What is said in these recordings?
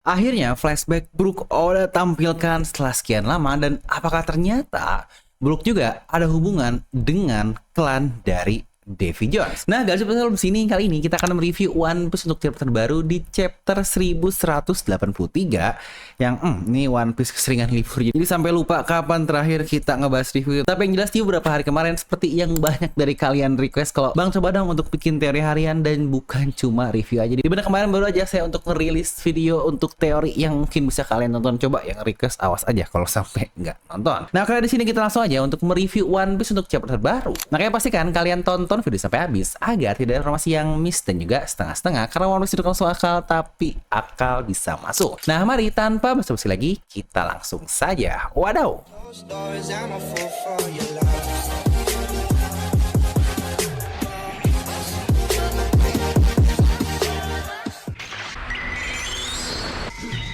Akhirnya flashback Brook Oda tampilkan setelah sekian lama dan apakah ternyata Brook juga ada hubungan dengan klan dari Davy Jones. Nah guys, di sini kali ini kita akan mereview One Piece untuk chapter terbaru di chapter 1183 yang ini One Piece keseringan libur. Jadi sampai lupa kapan terakhir kita ngebahas review. Tapi yang jelas di beberapa hari kemarin seperti yang banyak dari kalian request kalau Bang coba dong untuk bikin teori harian dan bukan cuma review aja. Di mana kemarin baru aja saya untuk merilis video untuk teori yang mungkin bisa kalian tonton. Coba yang request awas aja kalau sampai nggak nonton. Nah kali di sini kita langsung aja untuk mereview One Piece untuk chapter terbaru. Makanya pastikan kalian tonton video sampai habis agar tidak ada informasi yang miss dan juga setengah-setengah karena One Piece itu langsung akal tapi akal bisa masuk. Nah mari tanpa basa-basi lagi kita langsung saja. Wadaw.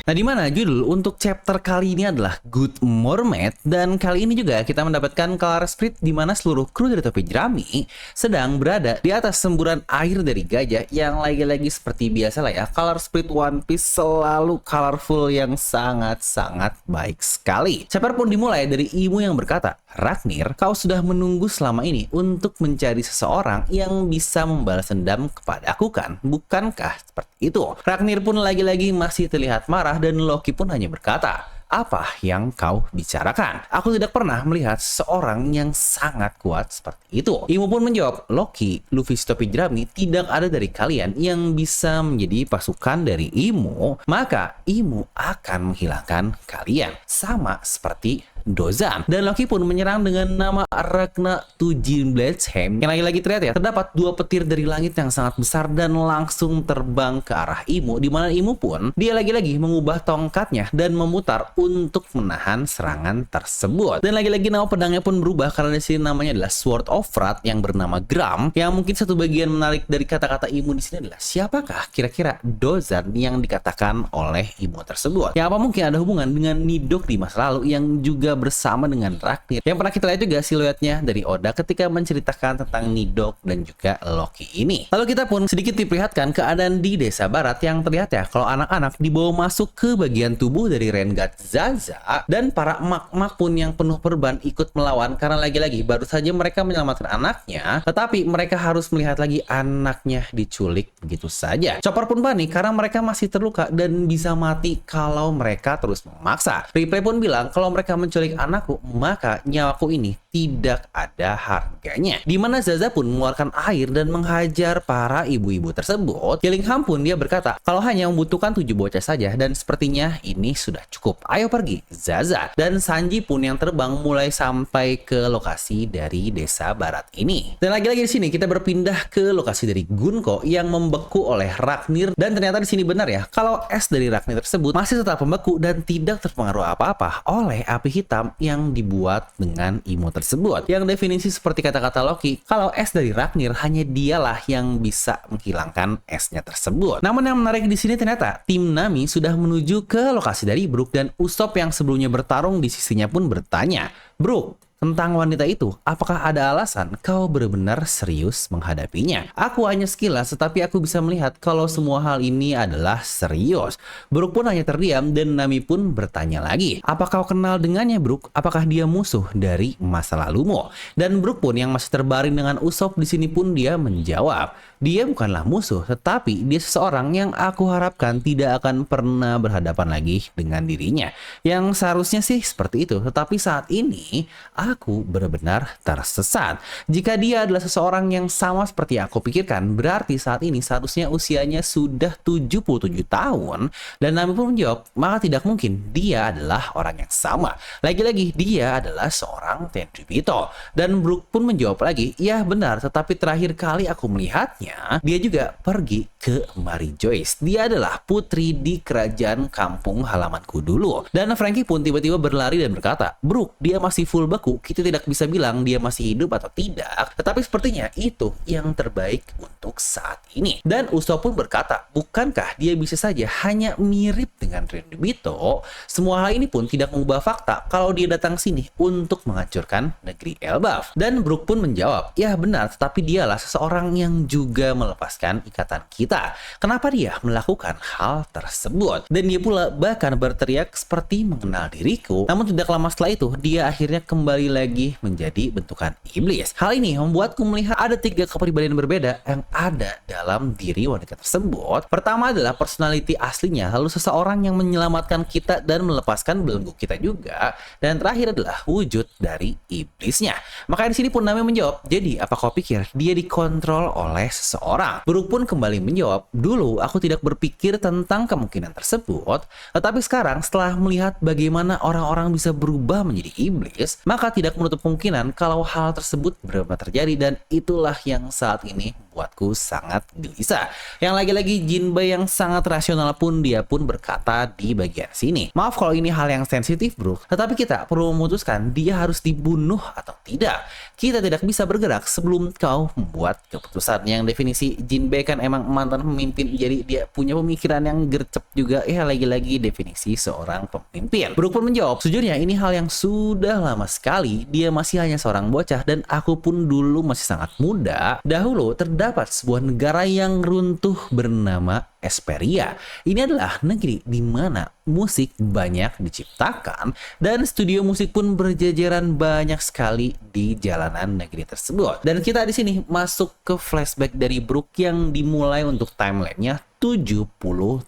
Nah, di mana judul untuk chapter kali ini adalah Good Mermaid, dan kali ini juga kita mendapatkan Color Split di mana seluruh kru dari topi jerami sedang berada di atas semburan air dari gajah yang lagi-lagi seperti biasa lah ya. Color Split One Piece selalu colorful yang sangat-sangat baik sekali. Chapter pun dimulai dari Imu yang berkata, "Ragnir, kau sudah menunggu selama ini untuk mencari seseorang yang bisa membalas dendam kepadaku kan? Bukankah seperti itu?" Ragnir pun lagi-lagi masih terlihat marah dan Loki pun hanya berkata, "Apa yang kau bicarakan? Aku tidak pernah melihat seorang yang sangat kuat seperti itu." Imu pun menjawab, "Loki, Luffy topi jerami tidak ada dari kalian yang bisa menjadi pasukan dari Imu, maka Imu akan menghilangkan kalian. Sama seperti Dozan." Dan Loki pun menyerang dengan nama Ragna Tujin Bladesheim yang lagi-lagi terlihat ya terdapat dua petir dari langit yang sangat besar dan langsung terbang ke arah Imu, di mana Imu pun dia lagi-lagi mengubah tongkatnya dan memutar untuk menahan serangan tersebut. Dan lagi-lagi nama pedangnya pun berubah karena di sini namanya adalah Sword of Wrath yang bernama Gram. Yang mungkin satu bagian menarik dari kata-kata Imu di sini adalah siapakah kira-kira Dozan yang dikatakan oleh Imu tersebut? Ya apa mungkin ada hubungan dengan Nidok di masa lalu yang juga bersama dengan Ragnir yang pernah kita lihat juga siluetnya dari Oda ketika menceritakan tentang Nidok dan juga Loki ini. Lalu kita pun sedikit diperlihatkan keadaan di desa barat yang terlihat ya kalau anak-anak dibawa masuk ke bagian tubuh dari Rengat Zaza dan para emak-emak pun yang penuh perban ikut melawan karena lagi-lagi baru saja mereka menyelamatkan anaknya tetapi mereka harus melihat lagi anaknya diculik begitu saja. Chopper pun panik karena mereka masih terluka dan bisa mati kalau mereka terus memaksa. Ripley pun bilang kalau mereka menculik anakku, maka nyawaku ini tidak ada harganya. Di mana Zaza pun mengeluarkan air dan menghajar para ibu-ibu tersebut. Gillingham pun dia berkata, kalau hanya membutuhkan 7 bocah saja dan sepertinya ini sudah cukup. Ayo pergi, Zaza. Dan Sanji pun yang terbang mulai sampai ke lokasi dari desa barat ini. Dan lagi-lagi di sini kita berpindah ke lokasi dari Gunko yang membeku oleh Ragnir, dan ternyata di sini benar ya, kalau es dari Ragnir tersebut masih tetap membeku dan tidak terpengaruh apa-apa oleh api hitam yang dibuat dengan Imu tersebut. Yang definisi seperti kata-kata Loki, kalau es dari Ragnir hanya dialah yang bisa menghilangkan esnya tersebut. Namun yang menarik di sini ternyata tim Nami sudah menuju ke lokasi dari Brook dan Usopp yang sebelumnya bertarung di sisinya pun bertanya, "Brook, tentang wanita itu, apakah ada alasan kau benar-benar serius menghadapinya? Aku hanya sekilas, tetapi aku bisa melihat kalau semua hal ini adalah serius." Brook pun hanya terdiam dan Nami pun bertanya lagi, "Apa kau kenal dengannya, Brook? Apakah dia musuh dari masa lalumu?" Dan Brook pun yang masih terbaring dengan Usopp di sini pun dia menjawab, "Dia bukanlah musuh, tetapi dia seseorang yang aku harapkan tidak akan pernah berhadapan lagi dengan dirinya." Yang seharusnya sih seperti itu, tetapi saat ini aku benar-benar tersesat. Jika dia adalah seseorang yang sama seperti yang aku pikirkan, berarti saat ini seharusnya usianya sudah 77 tahun. Dan Nami pun menjawab, maka tidak mungkin dia adalah orang yang sama. Lagi-lagi dia adalah seorang Tenryubito. Dan Brook pun menjawab lagi, "Ya benar, tetapi terakhir kali aku melihatnya, dia juga pergi ke Mary Joyce. Dia adalah putri di kerajaan kampung halamanku dulu." Dan Frankie pun tiba-tiba berlari dan berkata, "Brook, dia masih full beku itu, kita tidak bisa bilang dia masih hidup atau tidak, tetapi sepertinya itu yang terbaik untuk saat ini. Dan Usopp pun berkata, bukankah dia bisa saja hanya mirip dengan Rin Debito? Semua hal ini pun tidak mengubah fakta kalau dia datang sini untuk menghancurkan negeri Elbaf. Dan Brook pun menjawab, ya benar, tetapi dialah seseorang yang juga melepaskan ikatan kita. Kenapa dia melakukan hal tersebut? Dan dia pula bahkan berteriak seperti mengenal diriku. Namun tidak lama setelah itu, dia akhirnya kembali lagi menjadi bentukan iblis. Hal ini membuatku melihat ada 3 kepribadian berbeda yang ada dalam diri wanita tersebut. Pertama adalah personality aslinya, lalu seseorang yang menyelamatkan kita dan melepaskan belenggu kita juga. Dan terakhir adalah wujud dari iblisnya. Maka di sini pun Nami menjawab, jadi apa kau pikir dia dikontrol oleh seseorang? Brook pun kembali menjawab, dulu aku tidak berpikir tentang kemungkinan tersebut, tetapi sekarang setelah melihat bagaimana orang-orang bisa berubah menjadi iblis, maka tidak menutup kemungkinan kalau hal tersebut benar-benar terjadi, dan itulah yang saat ini membuatku sangat gelisah. Yang lagi-lagi Jinbei yang sangat rasional pun dia pun berkata di bagian sini, maaf kalau ini hal yang sensitif Brook, tetapi kita perlu memutuskan dia harus dibunuh atau tidak. Kita tidak bisa bergerak sebelum kau membuat keputusan. Yang definisi Jinbei kan emang mantan pemimpin, jadi dia punya pemikiran yang gercep juga. Ya lagi-lagi definisi seorang pemimpin. Brook pun menjawab, sejujurnya ini hal yang sudah lama sekali. Dia masih hanya seorang bocah dan aku pun dulu masih sangat muda. Dahulu terdapat sebuah negara yang runtuh bernama Esperia. Ini adalah negeri di mana musik banyak diciptakan dan studio musik pun berjajaran banyak sekali di jalanan negeri tersebut. Dan kita di sini masuk ke flashback dari Brook yang dimulai untuk timeline-nya 70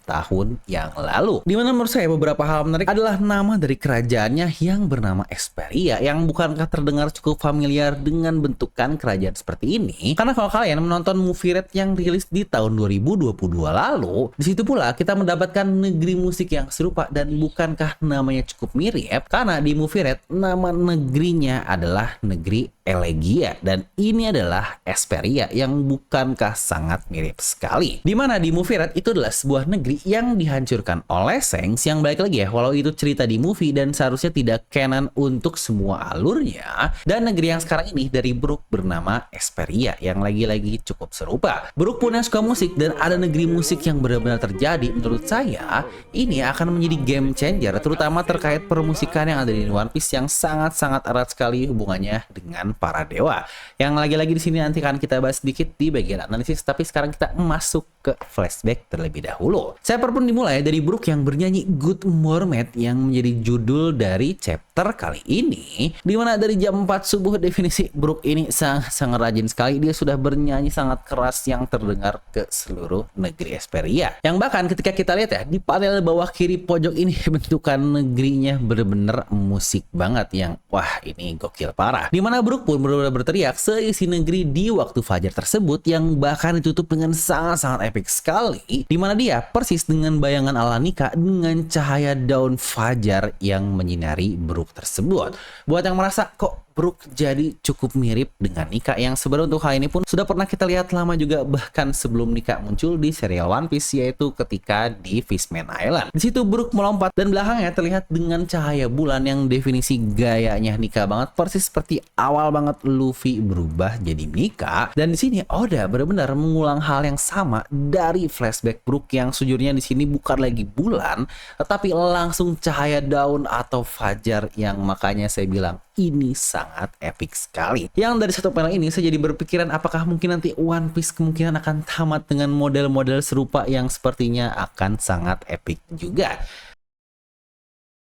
tahun yang lalu. Dimana menurut saya beberapa hal menarik adalah nama dari kerajaannya yang bernama Esperia, yang bukankah terdengar cukup familiar dengan bentukan kerajaan seperti ini? Karena kalau kalian menonton Movie Red yang rilis di tahun 2022 lalu, di situ pula kita mendapatkan negeri musik yang serupa, dan bukankah namanya cukup mirip? Karena di Movie Red nama negerinya adalah negeri Elegia, dan ini adalah Esperia yang bukankah sangat mirip sekali. Dimana di Movie Red itu adalah sebuah negeri yang dihancurkan oleh Shanks, yang balik lagi ya, walau itu cerita di movie dan seharusnya tidak canon untuk semua alurnya. Dan negeri yang sekarang ini dari Brook bernama Esperia, yang lagi-lagi cukup serupa. Brook pun yang suka musik dan ada negeri musik yang benar-benar terjadi, menurut saya ini akan menjadi game changer, terutama terkait permusikan yang ada di One Piece yang sangat-sangat erat sekali hubungannya dengan para dewa. Yang lagi-lagi di sini nanti akan kita bahas sedikit di bagian analisis, tapi sekarang kita masuk ke flashback terlebih dahulu. Chapter pun dimulai dari Brook yang bernyanyi Good Mermaid yang menjadi judul dari chapter kali ini, dimana dari jam 4 subuh definisi Brook ini sangat rajin sekali. Dia sudah bernyanyi sangat keras yang terdengar ke seluruh negeri Esperia, yang bahkan ketika kita lihat ya di panel bawah kiri pojok ini bentukan negerinya bener-bener musik banget, yang wah ini gokil parah. Dimana Brook pun benar-benar berteriak seisi negeri di waktu fajar tersebut, yang bahkan ditutup dengan sangat-sangat epic sekali, dimana dia persis dengan bayangan ala Nika dengan cahaya daun fajar yang menyinari Brook tersebut. Buat yang merasa kok Brook jadi cukup mirip dengan Nika, yang sebenarnya untuk hal ini pun sudah pernah kita lihat lama juga, bahkan sebelum Nika muncul di serial One Piece, yaitu ketika di Fishman Island. Di situ Brook melompat dan belakangnya terlihat dengan cahaya bulan yang definisi gayanya Nika banget, persis seperti awal banget Luffy berubah jadi Nika. Dan di sini Oda benar-benar mengulang hal yang sama dari flashback Brook, yang sejujurnya di sini bukan lagi bulan, tetapi langsung cahaya daun atau fajar, yang makanya saya bilang ini sangat epic sekali. Yang dari satu panel ini saya jadi berpikiran apakah mungkin nanti One Piece kemungkinan akan tamat dengan model-model serupa yang sepertinya akan sangat epic juga.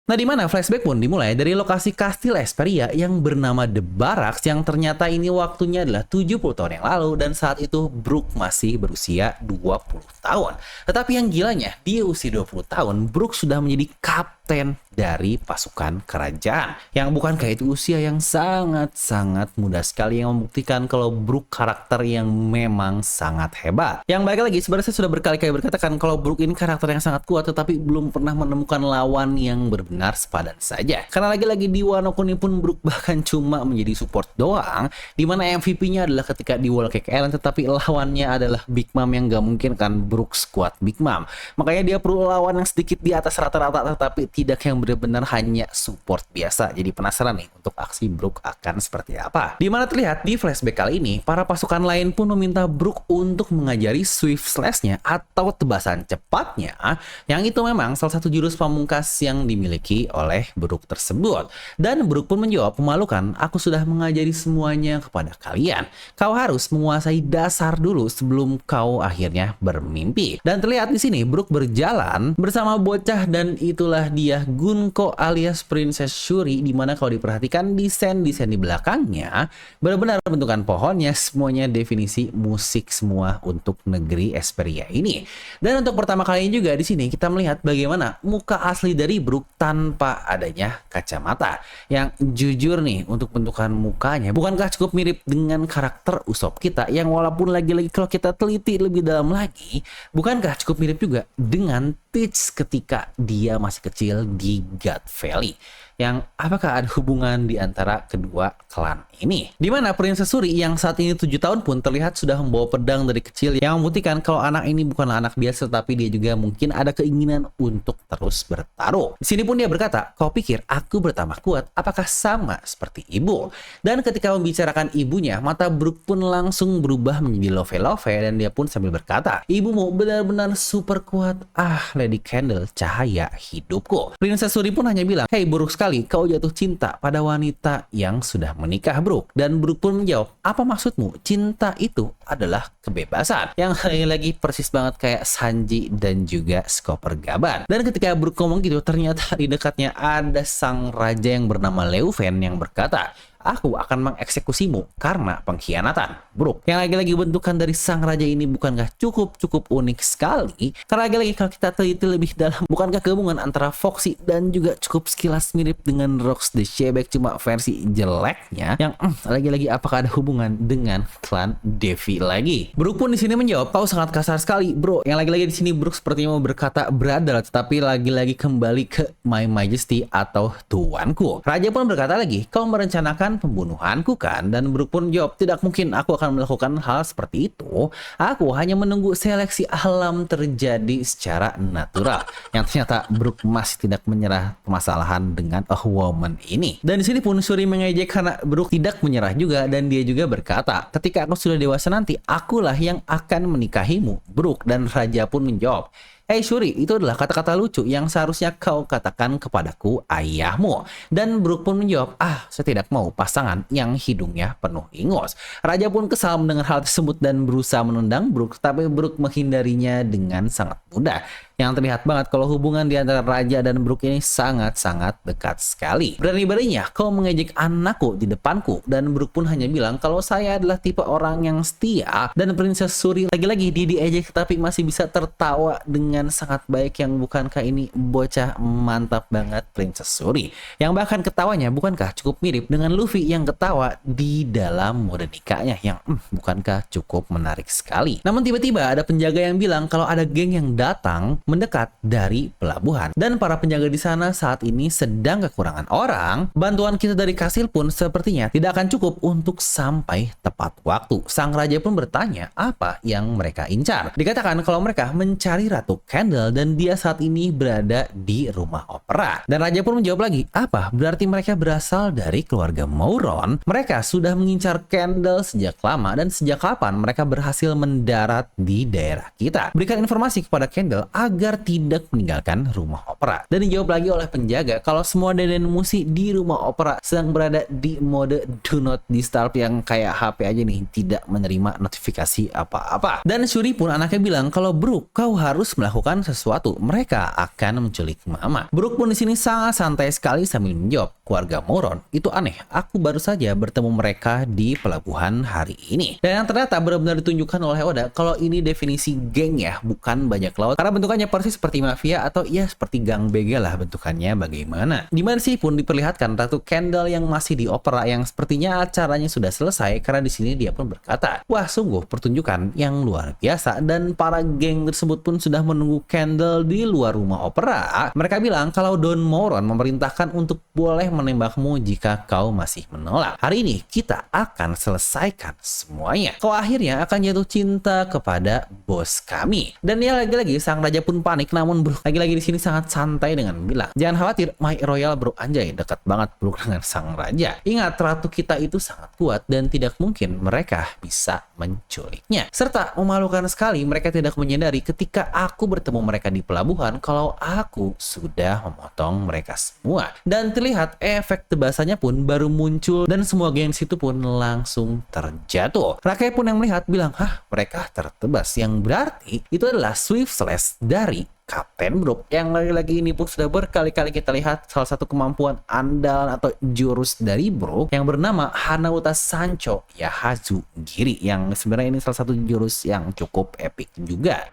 Nah, di mana flashback pun dimulai dari lokasi kastil Esperia yang bernama The Barracks, yang ternyata ini waktunya adalah 70 tahun yang lalu, dan saat itu Brook masih berusia 20 tahun. Tetapi yang gilanya, di usia 20 tahun, Brook sudah menjadi kapten dari pasukan kerajaan, yang bukankah itu usia yang sangat-sangat muda sekali, yang membuktikan kalau Brook karakter yang memang sangat hebat. Yang baik lagi, sebenarnya saya sudah berkali-kali berkatakan kalau Brook ini karakter yang sangat kuat, tetapi belum pernah menemukan lawan yang benar benar-benar sepadan saja. Karena lagi-lagi di Wano Kuni pun Brook bahkan cuma menjadi support doang, dimana MVP-nya adalah ketika di Wall Cake Island, tetapi lawannya adalah Big Mom yang gak mungkin kan Brook squad Big Mom. Makanya dia perlu lawan yang sedikit di atas rata-rata, tetapi tidak yang benar-benar hanya support biasa. Jadi penasaran nih untuk aksi Brook akan seperti apa. Dimana terlihat di flashback kali ini, para pasukan lain pun meminta Brook untuk mengajari Swift Slash-nya atau tebasan cepatnya, yang itu memang salah satu jurus pamungkas yang dimiliki oleh Brook tersebut. Dan Brook pun menjawab, "Memalukan, aku sudah mengajari semuanya kepada kalian. Kau harus menguasai dasar dulu sebelum kau akhirnya bermimpi." Dan terlihat di sini Brook berjalan bersama bocah, dan itulah dia Gunko alias Princess Shuri, dimana kalau diperhatikan desain di belakangnya benar-benar bentukan pohonnya semuanya definisi musik semua untuk negeri Esperia ini. Dan untuk pertama kalinya juga di sini kita melihat bagaimana muka asli dari Brook tanpa adanya kacamata. Yang jujur nih untuk bentukan mukanya, bukankah cukup mirip dengan karakter Usopp kita yang walaupun lagi-lagi kalau kita teliti lebih dalam lagi, bukankah cukup mirip juga dengan Teach ketika dia masih kecil di God Valley? Yang apakah ada hubungan di antara kedua klan ini? Dimana Princess Shuri yang saat ini 7 tahun pun terlihat sudah membawa pedang dari kecil, yang membuktikan kalau anak ini bukanlah anak biasa, tapi dia juga mungkin ada keinginan untuk terus bertaruh. Di sini pun dia berkata, "Kau pikir aku bertambah kuat? Apakah sama seperti ibu?" Dan ketika membicarakan ibunya, mata Brook pun langsung berubah menjadi love-love, dan dia pun sambil berkata, "Ibumu benar-benar super kuat. Ah, Lady Candle, cahaya hidupku." Princess Shuri pun hanya bilang, "Hei, buruk sekali kau jatuh cinta pada wanita yang sudah menikah, Brook." Dan Brook pun menjawab, "Apa maksudmu? Cinta itu adalah kebebasan." Yang lagi persis banget kayak Sanji dan juga Skopper Gaban. Dan ketika Brook ngomong gitu, ternyata di dekatnya ada sang raja yang bernama Leuven yang berkata, "Aku akan mengeksekusimu karena pengkhianatan." Brook, yang lagi-lagi bentukan dari sang raja ini bukankah cukup unik sekali? Karena lagi-lagi kalau kita teliti lebih dalam, bukankah gabungan antara Foxy dan juga cukup sekilas mirip dengan Rocks the Shebek, cuma versi jeleknya? Yang lagi-lagi apakah ada hubungan dengan klan Devi lagi? Brook pun di sini menjawab, "Kau sangat kasar sekali, bro." Yang lagi-lagi di sini Brook sepertinya mau berkata brother, tetapi lagi-lagi kembali ke My Majesty atau tuanku. Raja pun berkata lagi, "Kau merencanakan pembunuhanku kan?" Dan Brook pun jawab, "Tidak mungkin aku akan melakukan hal seperti itu. Aku hanya menunggu seleksi alam terjadi secara natural." Yang ternyata Brook masih tidak menyerah permasalahan dengan a woman ini. Dan di sini pun Shuri mengejek karena Brook tidak menyerah juga, dan dia juga berkata, "Ketika aku sudah dewasa nanti, akulah yang akan menikahimu, Brook." Dan raja pun menjawab, "Hei Shuri, itu adalah kata-kata lucu yang seharusnya kau katakan kepadaku, ayahmu." Dan Brook pun menjawab, "Saya tidak mau pasangan yang hidungnya penuh ingus." Raja pun kesal mendengar hal tersebut dan berusaha menendang Brook, tapi Brook menghindarinya dengan sangat mudah. Yang terlihat banget kalau hubungan di antara raja dan Brook ini sangat-sangat dekat sekali. Berani-beraninya kau mengejek anakku di depanku. Dan Brook pun hanya bilang kalau saya adalah tipe orang yang setia. Dan Princess Shuri lagi-lagi dia diejek tapi masih bisa tertawa dengan sangat baik, yang bukankah ini bocah mantap banget Princess Shuri. Yang bahkan ketawanya bukankah cukup mirip dengan Luffy yang ketawa di dalam mode nikahnya, yang bukankah cukup menarik sekali. Namun tiba-tiba ada penjaga yang bilang kalau ada geng yang datang mendekat dari pelabuhan, dan para penjaga di sana saat ini sedang kekurangan orang. Bantuan kita dari kastil pun sepertinya tidak akan cukup untuk sampai tepat waktu. Sang raja pun bertanya apa yang mereka incar. Dikatakan kalau mereka mencari Ratu Candle dan dia saat ini berada di rumah opera. Dan raja pun menjawab lagi, "Apa berarti mereka berasal dari keluarga Mauron? Mereka sudah mengincar Candle sejak lama, dan sejak kapan mereka berhasil mendarat di daerah kita? Berikan informasi kepada Candle agar tidak meninggalkan rumah opera." Dan dijawab lagi oleh penjaga kalau semua deden musi di rumah opera sedang berada di mode do not disturb, yang kayak HP aja nih, tidak menerima notifikasi apa-apa. Dan Shuri pun anaknya bilang kalau Brook, kau harus melakukan sesuatu, mereka akan menculik mama. Brook pun di sini sangat santai sekali sambil menjawab, keluarga Moron itu aneh. Aku baru saja bertemu mereka di pelabuhan hari ini. Dan yang ternyata benar-benar ditunjukkan oleh Oda kalau ini definisi geng ya, bukan bajak laut. Karena bentukannya persis seperti mafia atau ya seperti gang begal lah bentukannya bagaimana. Dimana sih pun diperlihatkan Ratu Kendall yang masih di opera yang sepertinya acaranya sudah selesai, karena di sini dia pun berkata, wah sungguh pertunjukan yang luar biasa, dan para geng tersebut pun sudah menunggu Kendall di luar rumah opera. Mereka bilang kalau Don Moron memerintahkan untuk boleh menembakmu jika kau masih menolak. Hari ini kita akan selesaikan semuanya. Kau akhirnya akan jatuh cinta kepada bos kami. Dan ya lagi-lagi sang raja pun panik, namun bro lagi-lagi di sini sangat santai dengan bilang, jangan khawatir my royal bro, anjay dekat banget bro dengan sang raja. Ingat ratu kita itu sangat kuat dan tidak mungkin mereka bisa menculiknya. Serta memalukan sekali mereka tidak menyadari ketika aku bertemu mereka di pelabuhan kalau aku sudah memotong mereka semua. Dan terlihat efek tebasannya pun baru muncul dan semua geng situ pun langsung terjatuh. Rakyat pun yang melihat bilang, hah mereka tertebas, yang berarti itu adalah Swift Slash dari Kapten Brook, yang lagi-lagi ini pun sudah berkali-kali kita lihat salah satu kemampuan andalan atau jurus dari Brook yang bernama Hanauta Sancho Yahazu Giri, yang sebenarnya ini salah satu jurus yang cukup epic juga.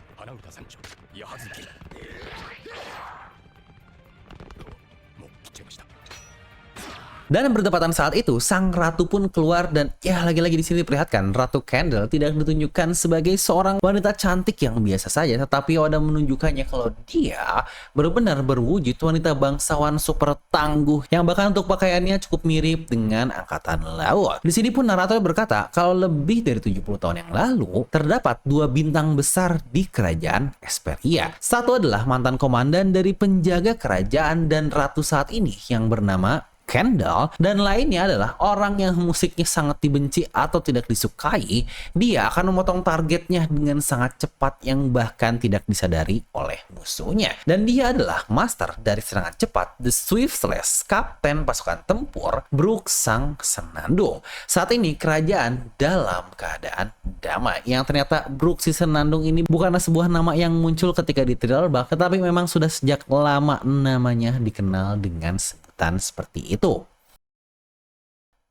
Dan bertepatan saat itu, sang ratu pun keluar dan ya lagi-lagi di sini diperlihatkan Ratu Kendall tidak ditunjukkan sebagai seorang wanita cantik yang biasa saja, tetapi Oda menunjukkannya kalau dia benar-benar berwujud wanita bangsawan super tangguh yang bahkan untuk pakaiannya cukup mirip dengan angkatan laut. Di sini pun narator berkata kalau lebih dari 70 tahun yang lalu terdapat dua bintang besar di kerajaan Esperia. Satu adalah mantan komandan dari penjaga kerajaan dan ratu saat ini yang bernama Kendall, dan lainnya adalah orang yang musiknya sangat dibenci atau tidak disukai. Dia akan memotong targetnya dengan sangat cepat yang bahkan tidak disadari oleh musuhnya. Dan dia adalah master dari serangan cepat The Swift Slash, kapten pasukan tempur Brook sang Senandung. Saat ini kerajaan dalam keadaan damai, yang ternyata Brook si Senandung ini bukanlah sebuah nama yang muncul ketika di Thriller Bark, tetapi memang sudah sejak lama namanya dikenal dengan seperti itu.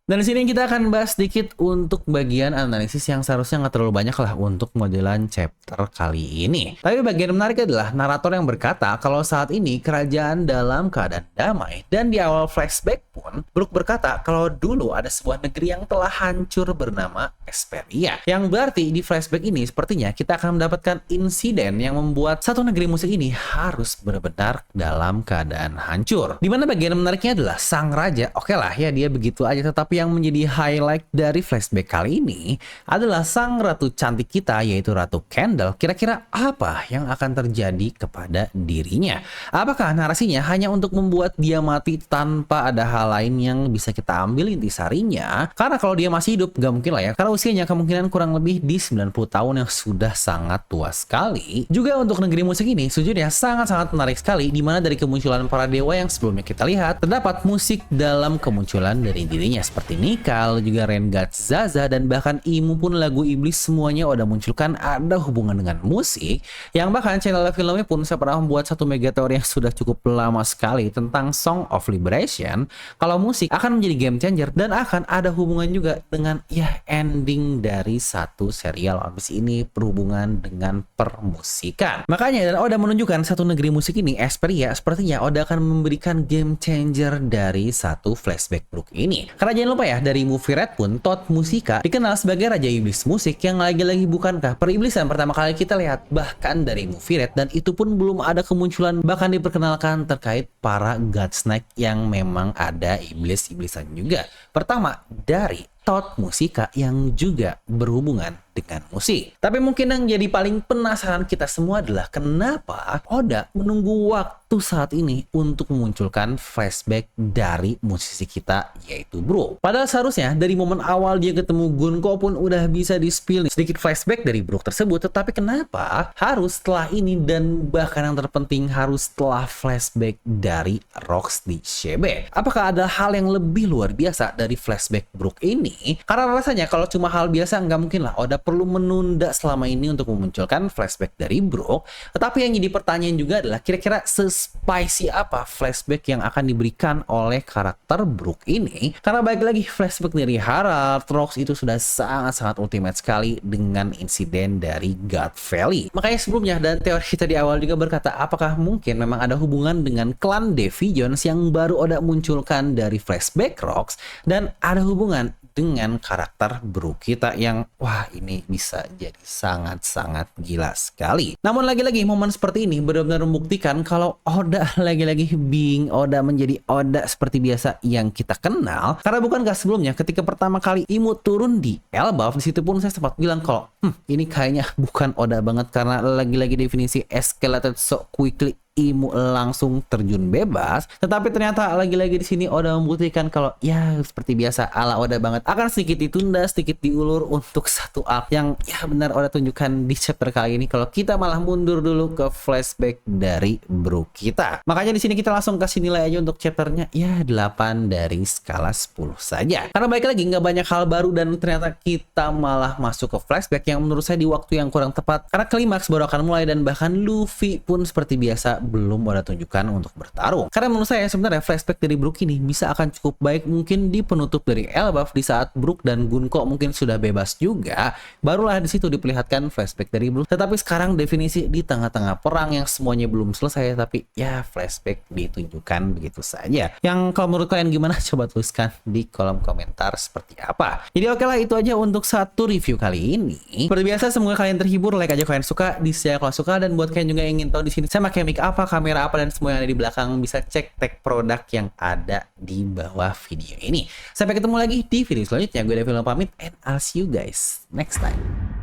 Dan di sini kita akan bahas sedikit untuk bagian analisis yang seharusnya nggak terlalu banyak lah untuk modelan chapter kali ini. Tapi bagian menarik adalah narator yang berkata kalau saat ini kerajaan dalam keadaan damai, dan di awal flashback pun Brook berkata kalau dulu ada sebuah negeri yang telah hancur bernama Esperia. Yang berarti di flashback ini sepertinya kita akan mendapatkan insiden yang membuat satu negeri musik ini harus benar-benar dalam keadaan hancur. Dimana bagian menariknya adalah sang raja, oke lah ya dia begitu aja, tetapi yang menjadi highlight dari flashback kali ini adalah sang ratu cantik kita, yaitu Ratu Kendall. Kira-kira apa yang akan terjadi kepada dirinya? Apakah narasinya hanya untuk membuat dia mati tanpa ada hal lain yang bisa kita ambil intisarinya? Karena kalau dia masih hidup, gak mungkin lah ya, karena usianya kemungkinan kurang lebih di 90 tahun yang sudah sangat tua sekali. Juga untuk negeri musik ini sejujurnya sangat-sangat menarik sekali, dimana dari kemunculan para dewa yang sebelumnya kita lihat, terdapat musik dalam kemunculan dari dirinya seperti Nikal, juga Rengat Zaza, dan bahkan Imu pun lagu iblis semuanya udah munculkan ada hubungan dengan musik, yang bahkan channel filmnya pun saya pernah membuat satu megateori yang sudah cukup lama sekali tentang Song of Liberation, kalau musik akan menjadi game changer dan akan ada hubungan juga dengan ya ending dari satu serial One Piece ini berhubungan dengan permusikan. Makanya dan Oda menunjukkan satu negeri musik ini Esperia, sepertinya Oda akan memberikan game changer dari satu flashback Brook ini. Karena jangan lupa ya, dari movie Red pun Todd Musica dikenal sebagai raja iblis musik, yang lagi-lagi bukankah periblisan pertama kali kita lihat bahkan dari movie Red, dan itu pun belum ada kemunculan bahkan diperkenalkan terkait para God Snake yang memang ada iblis-iblisan juga. Pertama dari Todd Musica yang juga berhubungan dengan musik. Tapi mungkin yang jadi paling penasaran kita semua adalah kenapa Oda menunggu waktu saat ini untuk memunculkan flashback dari musisi kita, yaitu Brook. Padahal seharusnya dari momen awal dia ketemu Gunko pun udah bisa di-spill sedikit flashback dari Brook tersebut, tetapi kenapa harus setelah ini, dan bahkan yang terpenting harus setelah flashback dari Rocks di Shebe? Apakah ada hal yang lebih luar biasa dari flashback Brook ini ini, karena rasanya kalau cuma hal biasa nggak mungkin lah Oda perlu menunda selama ini untuk memunculkan flashback dari Brook. Tetapi yang jadi pertanyaan juga adalah kira-kira se-spicy apa flashback yang akan diberikan oleh karakter Brook ini. Karena balik lagi flashback dari Harald, Rocks itu sudah sangat-sangat ultimate sekali dengan insiden dari God Valley. Makanya sebelumnya dan teori kita di awal juga berkata apakah mungkin memang ada hubungan dengan klan Davy Jones yang baru Oda munculkan dari flashback Rocks dan ada hubungan dengan karakter Brook kita yang wah ini bisa jadi sangat-sangat gila sekali. Namun lagi-lagi momen seperti ini benar-benar membuktikan kalau Oda lagi-lagi being Oda menjadi Oda seperti biasa yang kita kenal. Karena bukankah sebelumnya ketika pertama kali Imut turun di Elbaf, disitu pun saya sempat bilang kalau ini kayaknya bukan Oda banget karena lagi-lagi definisi escalated so quickly Imu langsung terjun bebas. Tetapi ternyata lagi-lagi di sini Oda membuktikan kalau ya seperti biasa ala Oda banget akan sedikit ditunda, sedikit diulur untuk satu arc yang ya benar Oda tunjukkan di chapter kali ini kalau kita malah mundur dulu ke flashback dari Brook kita. Makanya di sini kita langsung kasih nilai aja untuk chapternya ya 8 dari skala 10 saja. Karena baik lagi nggak banyak hal baru dan ternyata kita malah masuk ke flashback yang menurut saya di waktu yang kurang tepat karena klimaks baru akan mulai dan bahkan Luffy pun seperti biasa belum Oda tunjukkan untuk bertarung. Karena menurut saya sebenarnya flashback dari Brook ini bisa akan cukup baik mungkin di penutup dari Elbaf di saat Brook dan Gunko mungkin sudah bebas juga. Barulah di situ diperlihatkan flashback dari Brook. Tetapi sekarang definisi di tengah-tengah perang yang semuanya belum selesai tapi ya flashback ditunjukkan begitu saja. Yang kalau menurut kalian gimana? Coba tuliskan di kolom komentar seperti apa. Jadi oke lah itu aja untuk satu review kali ini. Seperti biasa semoga kalian terhibur, like aja kalian suka, di-share kalau suka dan buat kalian juga yang ingin tahu di sini saya pakai mic apa, kamera apa dan semua yang ada di belakang bisa cek tag produk yang ada di bawah video ini. Sampai ketemu lagi di video selanjutnya. Gue Devil pamit and I'll see you guys next time.